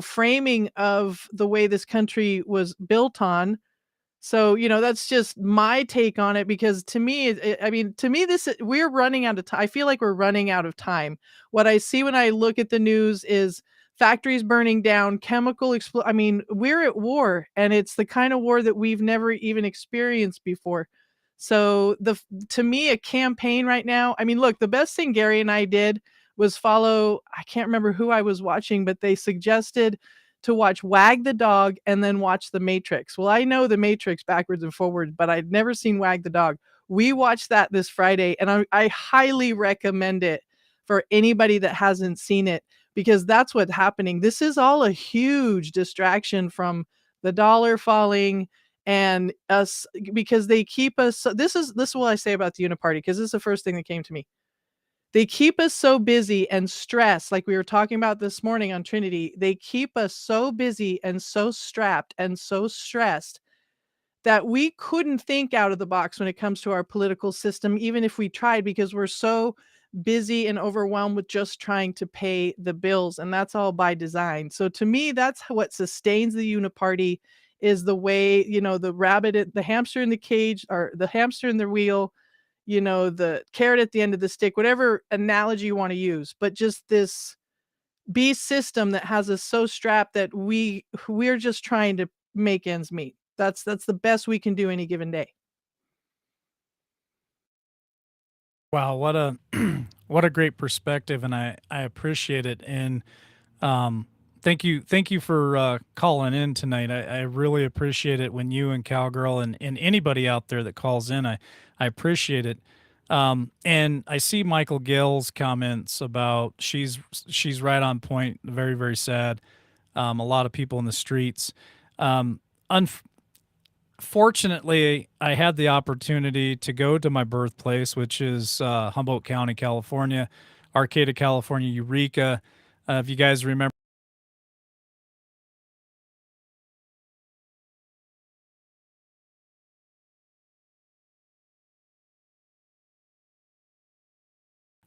framing of the way this country was built on. So, that's just my take on it, because to me, I mean, to me, we're running out of time. I feel like we're running out of time. What I see when I look at the news is factories burning down, I mean, we're at war, and it's the kind of war that we've never even experienced before. So to me, a campaign right now, I mean, look, the best thing Gary and I did was follow, I can't remember who I was watching, but they suggested to watch Wag the Dog and then watch The Matrix. Well, I know The Matrix backwards and forwards, but I'd never seen Wag the Dog. We watched that this Friday, and I highly recommend it for anybody that hasn't seen it, because that's what's happening. This is all a huge distraction from the dollar falling and us, because they keep us. This is what I say about the Uniparty, because this is the first thing that came to me. They keep us so busy and stressed, like we were talking about this morning on Trinity. They keep us so busy and so strapped and so stressed that we couldn't think out of the box when it comes to our political system, even if we tried, because we're so busy and overwhelmed with just trying to pay the bills. And that's all by design. So to me, that's what sustains the Uniparty, is the way, the the hamster in the cage, or the hamster in the wheel, the carrot at the end of the stick, whatever analogy you want to use, but just this beast system that has us so strapped that we're just trying to make ends meet. That's the best we can do any given day. Wow, what a what a great perspective, and I appreciate it. And um, thank you for calling in tonight. I really appreciate it when you and Cowgirl and anybody out there that calls in. I appreciate it. And I see Michael Gill's comments about she's right on point. Very very sad. A lot of people in the streets. Um, Fortunately, I had the opportunity to go to my birthplace, which is Humboldt County, California, Arcata, California, Eureka. If you guys remember,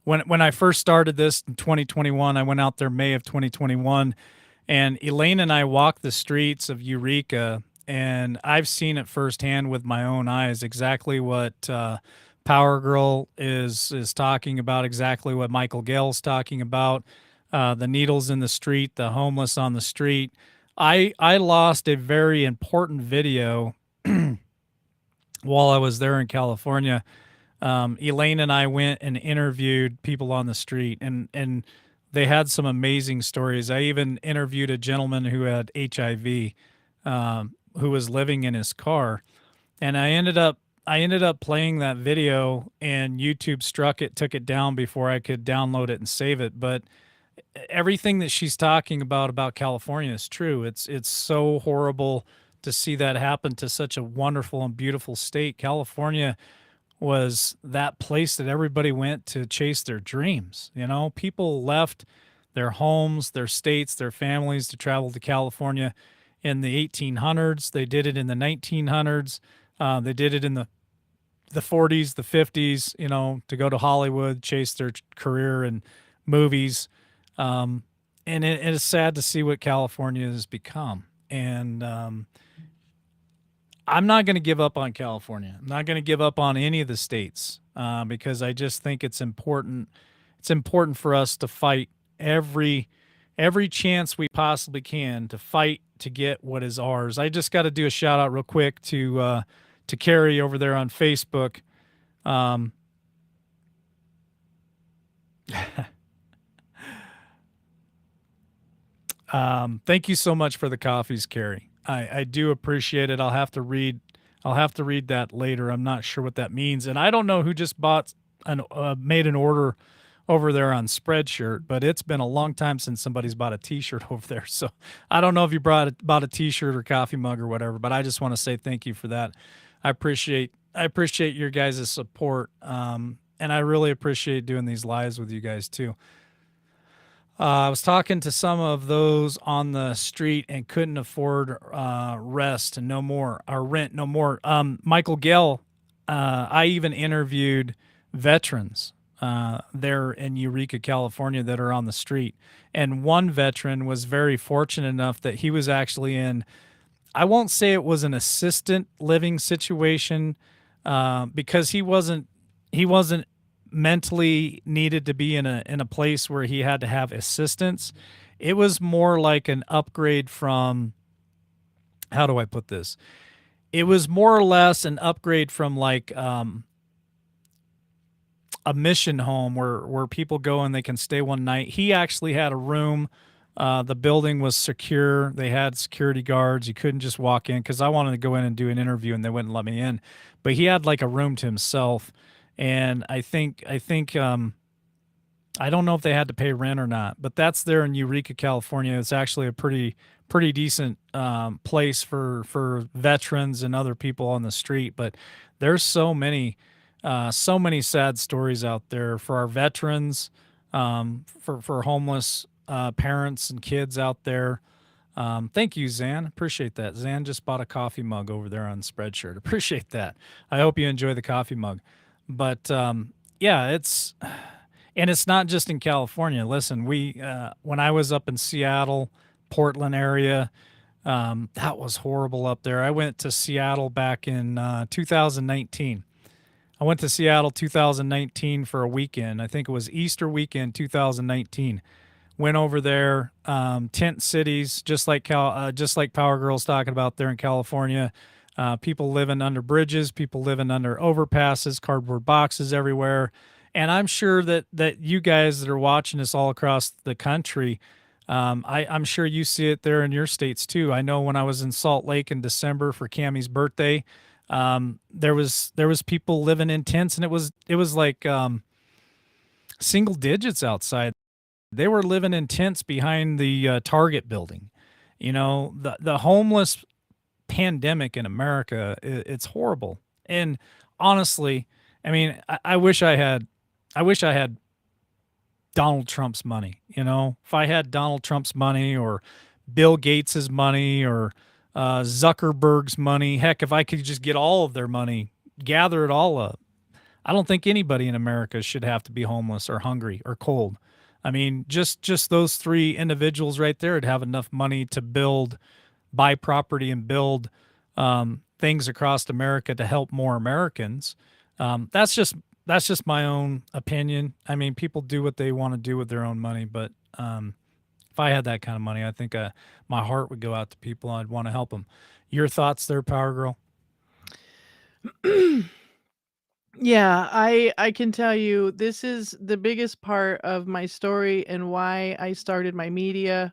when I first started this in 2021, I went out there May of 2021, and Elaine and I walked the streets of Eureka, and I've seen it firsthand with my own eyes exactly what Power Girl is talking about, exactly what Michael Gale's talking about. The needles in the street, the homeless on the street. I lost a very important video while I was there in California. Elaine and I went and interviewed people on the street, and they had some amazing stories. I even interviewed a gentleman who had HIV, who was living in his car, and I ended up playing that video, and YouTube struck it, took it down before I could download it and save it. But everything that she's talking about California is true. It's so horrible to see that happen to such a wonderful and beautiful state. California was that place that everybody went to chase their dreams. You know, people left their homes, their states, their families to travel to California in the 1800s. They did it in the 1900s. They did it in the 40s, the 50s, you know, to go to Hollywood, chase their career in movies. And it is sad to see what California has become. And I'm not going to give up on California. I'm not going to give up on any of the states because I just think it's important. It's important for us to fight every chance we possibly can to fight to get what is ours. I just got to do a shout out real quick to Carrie over there on Facebook. Um, thank you so much for the coffees, Carrie. I do appreciate it. I'll have to read that later. I'm not sure what that means, and I don't know who just made an order over there on Spreadshirt, but it's been a long time since somebody's bought a T-shirt over there. So I don't know if you bought a T-shirt or coffee mug or whatever, but I just want to say thank you for that. I appreciate your guys' support, and I really appreciate doing these lives with you guys too. I was talking to some of those on the street and couldn't afford rest no more, or rent no more. Michael Gale, I even interviewed veterans there in Eureka, California, that are on the street. And one veteran was very fortunate enough that he was actually in, I won't say it was an assistant living situation because he wasn't mentally needed to be in a place where he had to have assistance. It was more like an upgrade from, how do I put this? It was more or less an upgrade from like a mission home where people go and they can stay one night. He actually had a room. The building was secure. They had security guards. You couldn't just walk in because I wanted to go in and do an interview and they wouldn't let me in. But he had like a room to himself, and I don't know if they had to pay rent or not, but that's there in Eureka, California. It's actually a pretty decent place for veterans and other people on the street. But there's so many sad stories out there for our veterans, for homeless parents and kids out there. Thank you, Zan. Appreciate that. Zan just bought a coffee mug over there on Spreadshirt. Appreciate that. I hope you enjoy the coffee mug. But yeah, and it's not just in California. Listen, we when I was up in Seattle, Portland area, that was horrible up there. I went to Seattle back in 2019. I went to Seattle 2019 for a weekend. I think it was Easter weekend 2019. Went over there, tent cities, just like Power Girl's talking about there in California. People living under bridges, people living under overpasses, cardboard boxes everywhere. And I'm sure that you guys that are watching this all across the country, I'm sure you see it there in your states too. I know when I was in Salt Lake in December for Cammie's birthday, there was people living in tents, and it was like single digits outside. They were living in tents behind the Target building. You know, the homeless pandemic in America, it's horrible. And honestly, I mean, I wish I had Donald Trump's money. You know, if I had Donald Trump's money or Bill Gates's money or Zuckerberg's money, heck, if I could just get all of their money, gather it all up, I don't think anybody in America should have to be homeless or hungry or cold. I mean, just those three individuals right there would have enough money to buy property and build things across America to help more Americans. That's just my own opinion. I mean, people do what they want to do with their own money, but if I had that kind of money, I think my heart would go out to people. I'd want to help them. Your thoughts there, Power Girl? Yeah, I can tell you this is the biggest part of my story and why I started my media.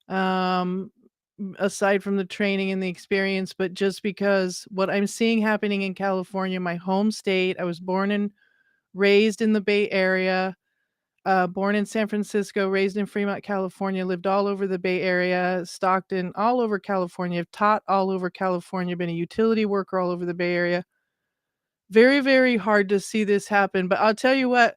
Um, Aside from the training and the experience, but just because what I'm seeing happening in California, my home state, I was born and raised in the Bay Area, born in San Francisco, raised in Fremont, California, lived all over the Bay Area, Stockton, all over California, taught all over California, been a utility worker all over the Bay Area. Very, very hard to see this happen. But I'll tell you what,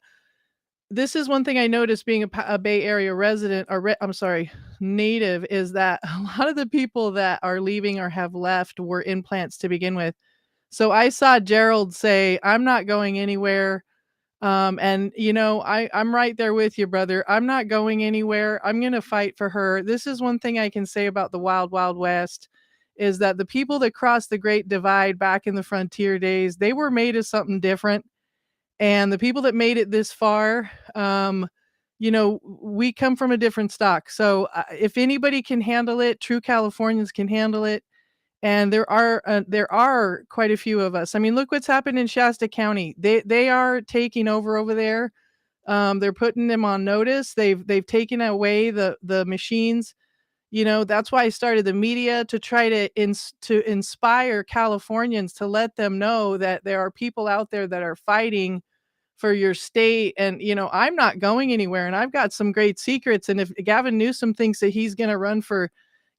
this is one thing I noticed being a Bay Area resident or I'm sorry, native is that a lot of the people that are leaving or have left were implants to begin with. So I saw Gerald say, "I'm not going anywhere." And I'm right there with you, brother. I'm not going anywhere. I'm gonna fight for her. This is one thing I can say about the Wild Wild West is that the people that crossed the Great Divide back in the frontier days, they were made of something different. And the people that made it this far, we come from a different stock. So if anybody can handle it, true Californians can handle it. And there are quite a few of us. I mean, look what's happened in Shasta County. They are taking over there. They're putting them on notice. They've taken away the machines. That's why I started the media to try to inspire Californians to let them know that there are people out there that are fighting for your state. And I'm not going anywhere, and I've got some great secrets. And if Gavin Newsom thinks that he's going to run for,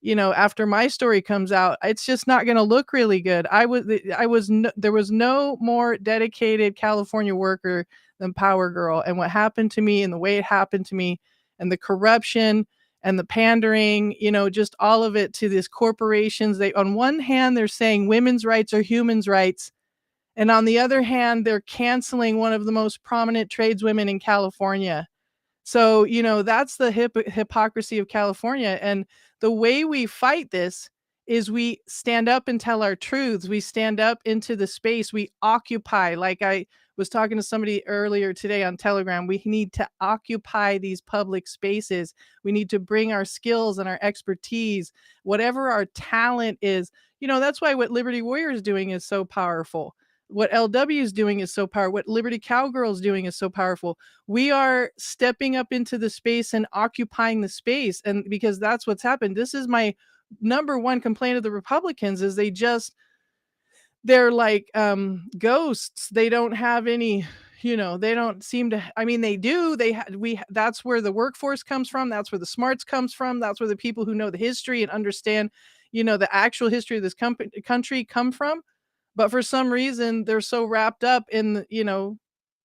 after my story comes out, it's just not going to look really good. There was no more dedicated California worker than Power Girl. And what happened to me and the way it happened to me and the corruption and the pandering, just all of it to these corporations. On one hand, they're saying women's rights are humans' rights. And on the other hand, they're canceling one of the most prominent tradeswomen in California. So, that's the hypocrisy of California. And the way we fight this is we stand up and tell our truths. We stand up into the space. We occupy. Like I was talking to somebody earlier today on Telegram, we need to occupy these public spaces. We need to bring our skills and our expertise, whatever our talent is. That's why what Liberty Warrior is doing is so powerful. what LW is doing is so powerful. What Liberty Cowgirl is doing is so powerful. We are stepping up into the space and occupying the space, and because that's what's happened. This is my number one complaint of the Republicans is they're like ghosts. They don't have any, they don't seem to, I mean, they do, that's where the workforce comes from, that's where the smarts comes from, that's where the people who know the history and understand, the actual history of this country come from. But for some reason they're so wrapped up in,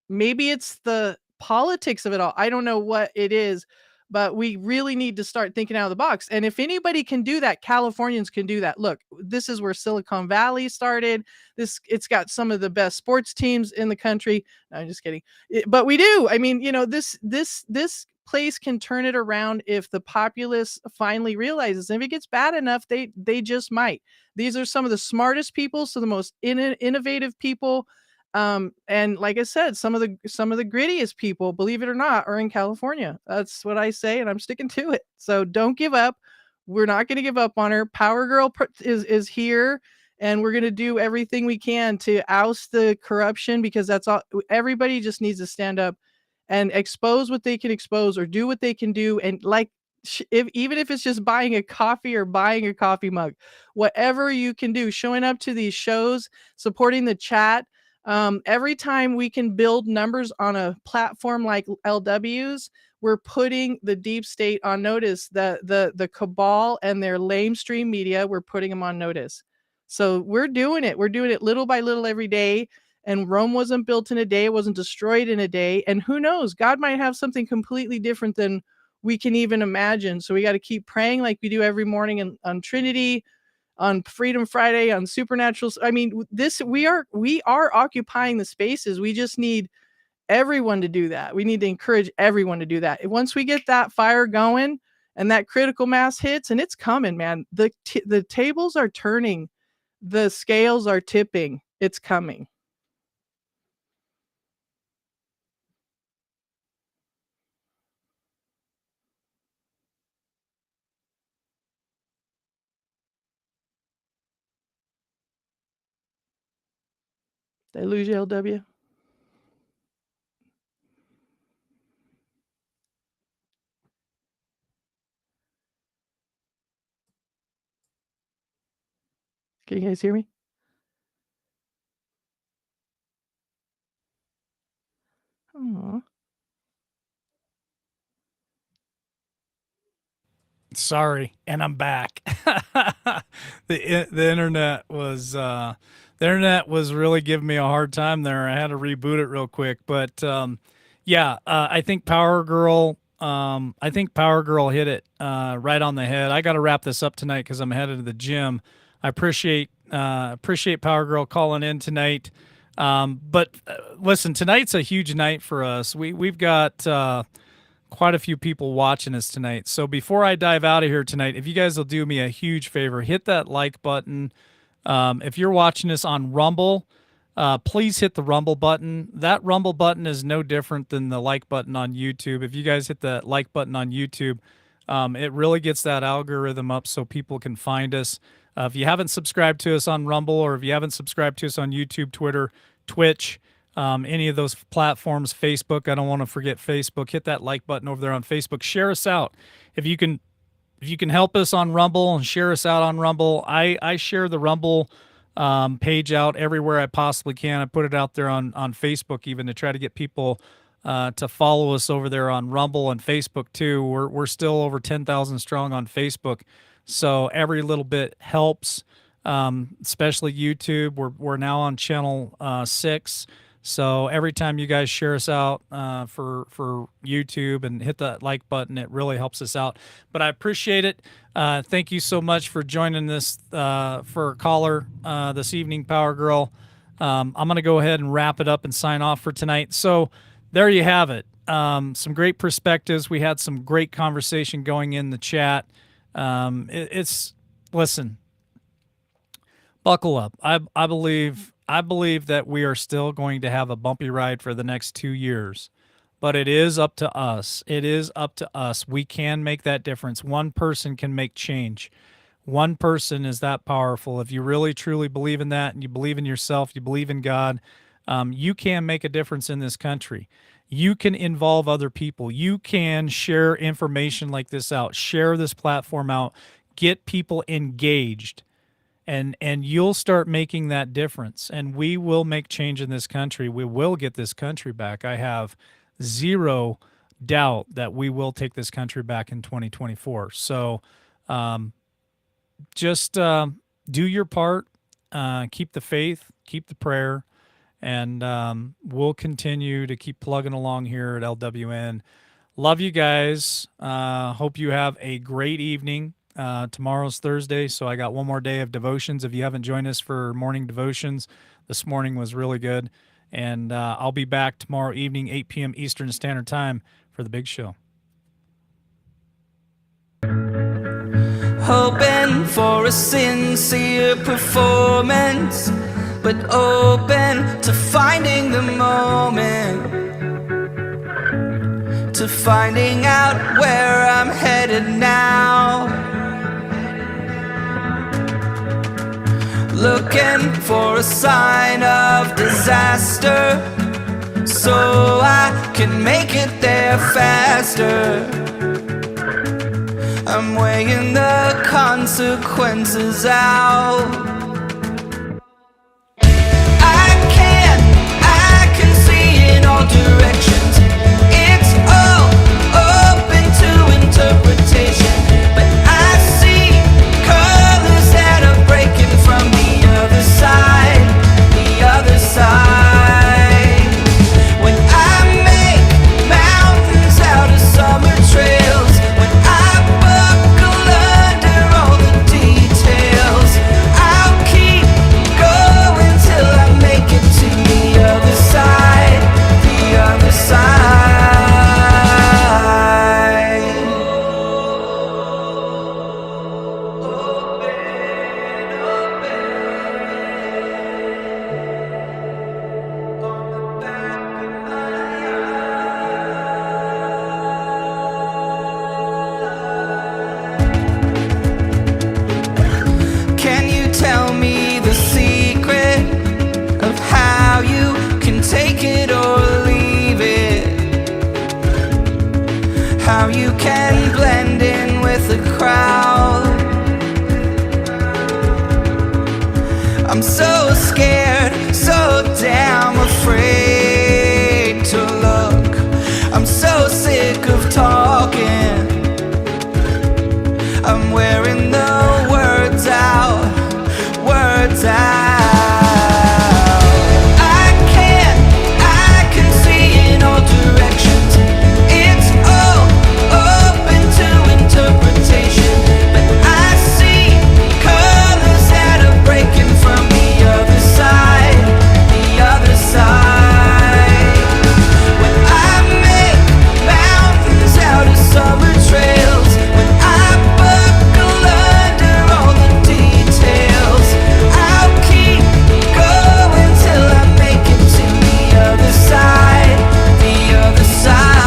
maybe it's the politics of it all. I don't know what it is, but we really need to start thinking out of the box. And if anybody can do that, Californians can do that. Look, this is where Silicon Valley started. It's got some of the best sports teams in the country. No, I'm just kidding. But we do. I mean, this place can turn it around if the populace finally realizes. And if it gets bad enough, they just might. These are some of the smartest people, so the most innovative people. And like I said, some of the grittiest people, believe it or not, are in California. That's what I say, and I'm sticking to it. So don't give up. We're not going to give up on her. Power Girl is here, and we're going to do everything we can to oust the corruption, because that's all. Everybody just needs to stand up and expose what they can expose, or do what they can do. And like, even if it's just buying a coffee or buying a coffee mug, whatever you can do, showing up to these shows, supporting the chat. Every time we can build numbers on a platform like LW's, we're putting the deep state on notice. The cabal and their lamestream media, we're putting them on notice. So we're doing it. We're doing it little by little every day. And Rome wasn't built in a day. It wasn't destroyed in a day. And who knows? God might have something completely different than we can even imagine. So we got to keep praying like we do every morning on Trinity, on Freedom Friday, on Supernatural. I mean, we are occupying the spaces. We just need everyone to do that. We need to encourage everyone to do that. Once we get that fire going and that critical mass hits, and it's coming, man. The tables are turning. The scales are tipping. It's coming. Did I lose you, LW? Can you guys hear me? Aw. Sorry, and I'm back. The internet was really giving me a hard time there. I had to reboot it real quick, but I think Power Girl. I think Power Girl hit it right on the head. I got to wrap this up tonight because I'm headed to the gym. I appreciate Power Girl calling in tonight. But listen, tonight's a huge night for us. We've got quite a few people watching us tonight. So before I dive out of here tonight, if you guys will do me a huge favor, hit that like button. If you're watching us on Rumble, please hit the Rumble button. That Rumble button is no different than the like button on YouTube. If you guys hit the like button on YouTube, it really gets that algorithm up so people can find us. If you haven't subscribed to us on Rumble, or if you haven't subscribed to us on YouTube, Twitter, Twitch, any of those platforms, Facebook, I don't want to forget Facebook, hit that like button over there on Facebook. Share us out. If you can help us on Rumble and share us out on Rumble, I share the Rumble page out everywhere I possibly can. I put it out there on Facebook even to try to get people to follow us over there on Rumble and Facebook too. We're still over 10,000 strong on Facebook, so every little bit helps. Especially YouTube. We're now on channel 6. So every time you guys share us out for YouTube and hit that like button, it really helps us out. But I appreciate it. Thank you so much for joining this for a caller this evening, Power Girl. I'm going to go ahead and wrap it up and sign off for tonight. So there you have it. Some great perspectives. We had some great conversation going in the chat. Listen, buckle up. I believe that we are still going to have a bumpy ride for the next 2 years, but it is up to us. It is up to us. We can make that difference. One person can make change. One person is that powerful. If you really truly believe in that and you believe in yourself, you believe in God, you can make a difference in this country. You can involve other people. You can share information like this out, share this platform out, get people engaged, and you'll start making that difference. And we will make change in this country. We will get this country back. I have zero doubt that we will take this country back in 2024. So just do your part, keep the faith, keep the prayer, and we'll continue to keep plugging along here at LWN. Love you guys. Hope you have a great evening. Tomorrow's Thursday, so I got one more day of devotions. If you haven't joined us for morning devotions, this morning was really good. And I'll be back tomorrow evening, 8 p.m. Eastern Standard Time for the big show. Hoping for a sincere performance, but open to finding the moment, to finding out where I'm headed now. Looking for a sign of disaster, so I can make it there faster. I'm weighing the consequences out. I can see in all directions. It's all open to interpretation, but I see colors that are breaking from the other side, the other side. When I make mountains out of summer trails, when I buckle under all the details, I'll keep going till I make it to the other side, the other side. Can you tell me the secret of how you can take it or leave it? How you can blend in with the crowd? I'm so scared, so damn afraid to look. I'm so sick of talking. I'm wearing the words out, words out. I can see in all directions. It's all open to interpretation, but I see colors that are breaking from the other side, the other side. When I make mountains out of summer trails, when I buckle under all the details, I'll keep going till I make it to the other side, the other side.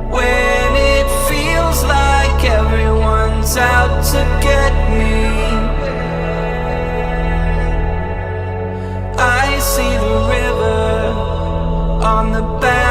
When it feels like everyone's out to get me, I see the river on the bank.